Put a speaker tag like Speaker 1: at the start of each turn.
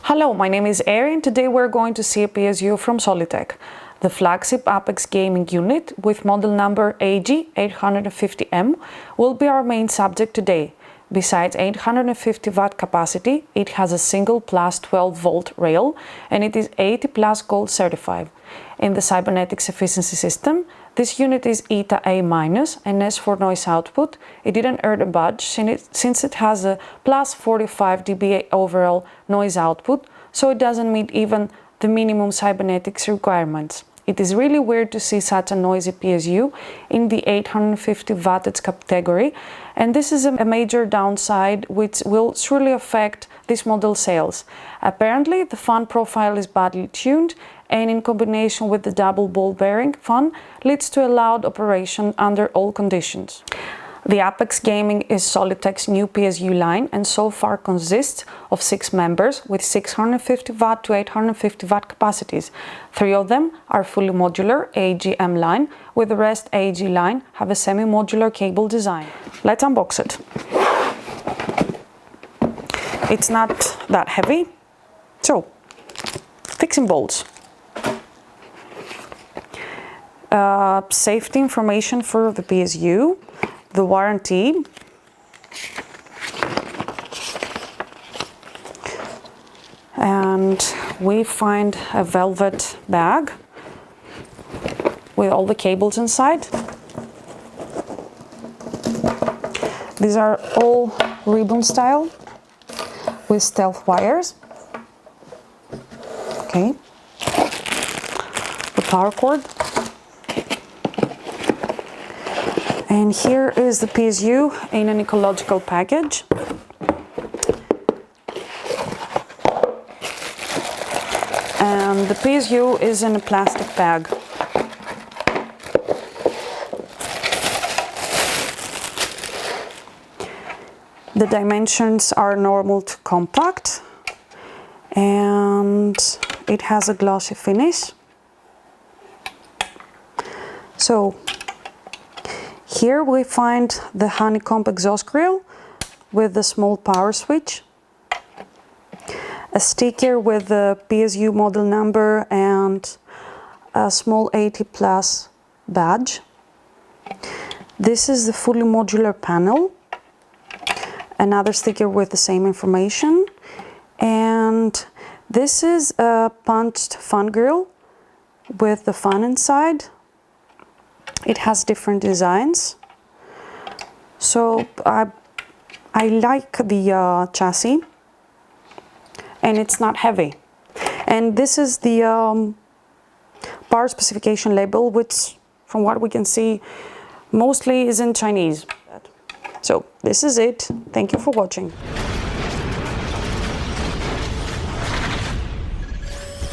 Speaker 1: Hello, my name is Ari and today we're going to see a PSU from Solitech, the flagship Apex gaming unit with model number AG-850M will be our main subject today. Besides 850 watt capacity, it has a single plus 12 volt rail and it is 80 plus gold certified. In the cybernetics efficiency system, this unit is ETA-A minus, and as for noise output, it didn't earn a badge since it has a plus 45 dBA overall noise output, so it doesn't meet even the minimum cybernetics requirements. It is really weird to see such a noisy PSU in the 850 wattage category, and this is a major downside which will surely affect this model sales. Apparently, the fan profile is badly tuned, and in combination with the double ball bearing fan leads to a loud operation under all conditions. The Apexgaming is Solitech's new PSU line and so far consists of 6 members with 650 watt to 850 watt capacities. 3 of them are fully modular AGM line, with the rest AG line have a semi-modular cable design. Let's unbox it. It's not that heavy, so fixing bolts. Safety information for the PSU, the warranty, and we find a velvet bag with all the cables inside. These are all ribbon style with stealth wires. Okay, the power cord. And here is the PSU in an ecological package. And the PSU is in a plastic bag. The dimensions are normal to compact, and it has a glossy finish. So here we find the honeycomb exhaust grill with the small power switch, a sticker with the PSU model number and a small 80 plus badge. This is the fully modular panel, another sticker with the same information, and this is a punched fan grill with the fan inside. It has different designs, so I like the chassis, and it's not heavy. And this is the power specification label, which from what we can see mostly is in Chinese. So this is it. Thank you for watching.